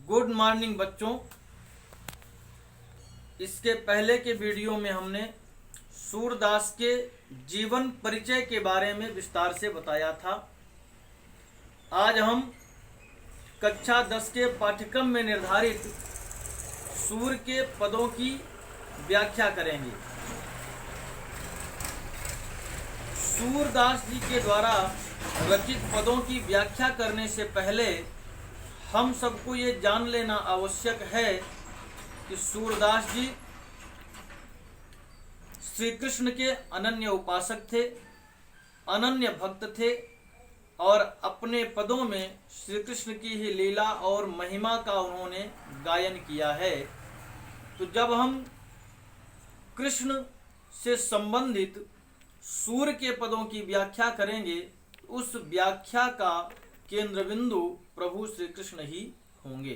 Good morning बच्चों। इसके पहले के वीडियो में हमने सूरदास के जीवन परिचय के बारे में विस्तार से बताया था। आज हम कक्षा 10 के पाठ्यक्रम में निर्धारित सूर के पदों की व्याख्या करेंगे। सूरदास जी के द्वारा रचित पदों की व्याख्या करने से पहले हम सबको ये जान लेना आवश्यक है कि सूरदास जी श्री कृष्ण के अनन्य उपासक थे, अनन्य भक्त थे और अपने पदों में श्री कृष्ण की ही लीला और महिमा का उन्होंने गायन किया है। तो जब हम कृष्ण से संबंधित सूर के पदों की व्याख्या करेंगे, उस व्याख्या का केंद्र बिंदु प्रभु श्री कृष्ण ही होंगे।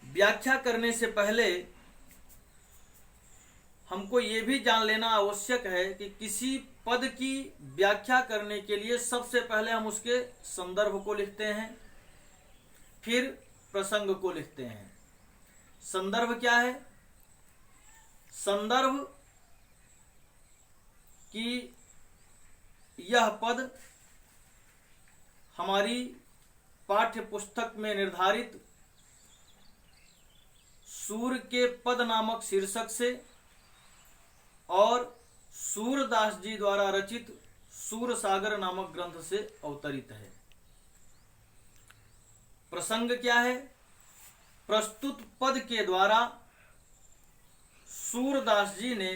व्याख्या करने से पहले हमको ये भी जान लेना आवश्यक है कि किसी पद की व्याख्या करने के लिए सबसे पहले हम उसके संदर्भ को लिखते हैं, फिर प्रसंग को लिखते हैं। संदर्भ क्या है? संदर्भ कि यह पद हमारी पाठ्य पुस्तक में निर्धारित सूर के पद नामक शीर्षक से और सूरदास जी द्वारा रचित सूर सागर नामक ग्रंथ से अवतरित है। प्रसंग क्या है? प्रस्तुत पद के द्वारा सूरदास जी ने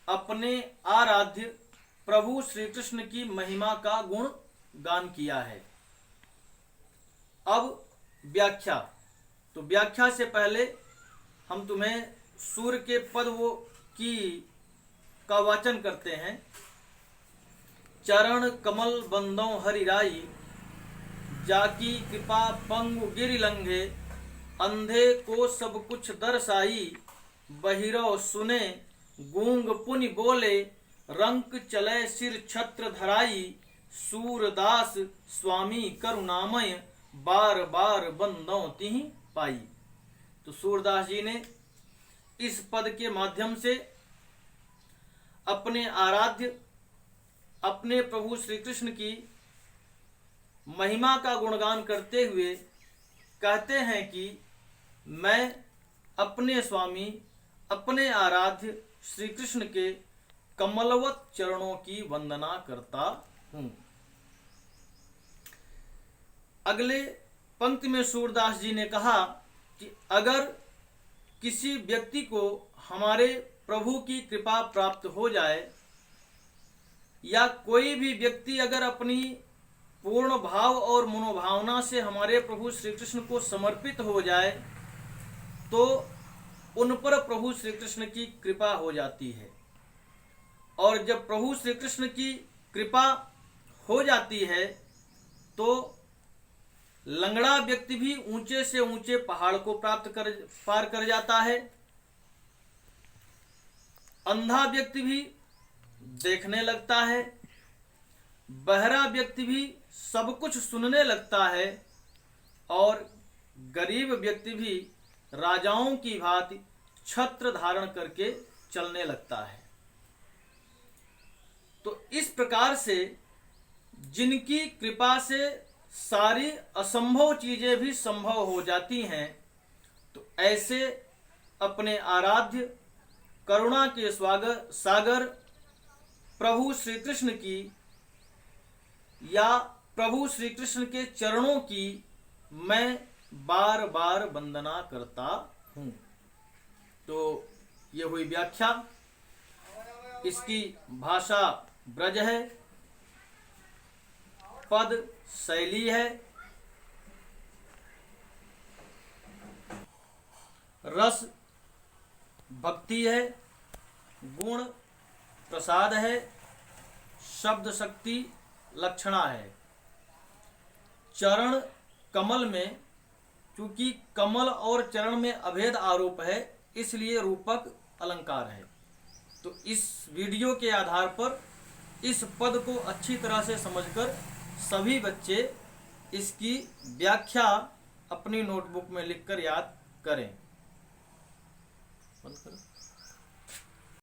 अपने आराध्य प्रभु श्री कृष्ण की महिमा का गुण गान किया है। अब व्याख्या। तो व्याख्या से पहले हम तुम्हें सूर के पद का वाचन करते हैं। चरण कमल बंदों हरिराई, जाकी कृपा पंगु गिरि लंघे, अंधे को सब कुछ दर्शाई, बहिरो सुने गूंग पुनि बोले, रंक चले सिर छत्र धराई, सूरदास स्वामी करुणामय, बार बार बंदों तिहि पाई। तो सूरदास जी ने इस पद के माध्यम से अपने आराध्य अपने प्रभु श्री कृष्ण की महिमा का गुणगान करते हुए कहते हैं कि मैं अपने स्वामी अपने आराध्य श्री कृष्ण के कमलवत चरणों की वंदना करता हूं। अगले पंक्ति में सूरदास जी ने कहा कि अगर किसी व्यक्ति को हमारे प्रभु की कृपा प्राप्त हो जाए या कोई भी व्यक्ति अगर अपनी पूर्ण भाव और मनोभावना से हमारे प्रभु श्री कृष्ण को समर्पित हो जाए तो उन पर प्रभु श्री कृष्ण की कृपा हो जाती है। और जब प्रभु श्री कृष्ण की कृपा हो जाती है तो लंगड़ा व्यक्ति भी ऊंचे से ऊंचे पहाड़ को पार कर जाता है, अंधा व्यक्ति भी देखने लगता है, बहरा व्यक्ति भी सब कुछ सुनने लगता है और गरीब व्यक्ति भी राजाओं की भांति छत्र धारण करके चलने लगता है। तो इस प्रकार से जिनकी कृपा से सारी असंभव चीजें भी संभव हो जाती हैं, तो ऐसे अपने आराध्य करुणा के सागर प्रभु श्री कृष्ण की या प्रभु श्री कृष्ण के चरणों की मैं बार बार वंदना करता हूं। तो ये हुई व्याख्या। इसकी भाषा ब्रज है, पद शैली है, रस भक्ति है, गुण प्रसाद है, शब्द शक्ति लक्षणा है। चरण कमल में, क्योंकि कमल और चरण में अभेद आरोप है, इसलिए रूपक अलंकार है। तो इस वीडियो के आधार पर इस पद को अच्छी तरह से समझकर सभी बच्चे इसकी व्याख्या अपनी नोटबुक में लिखकर याद करें। बंद करो।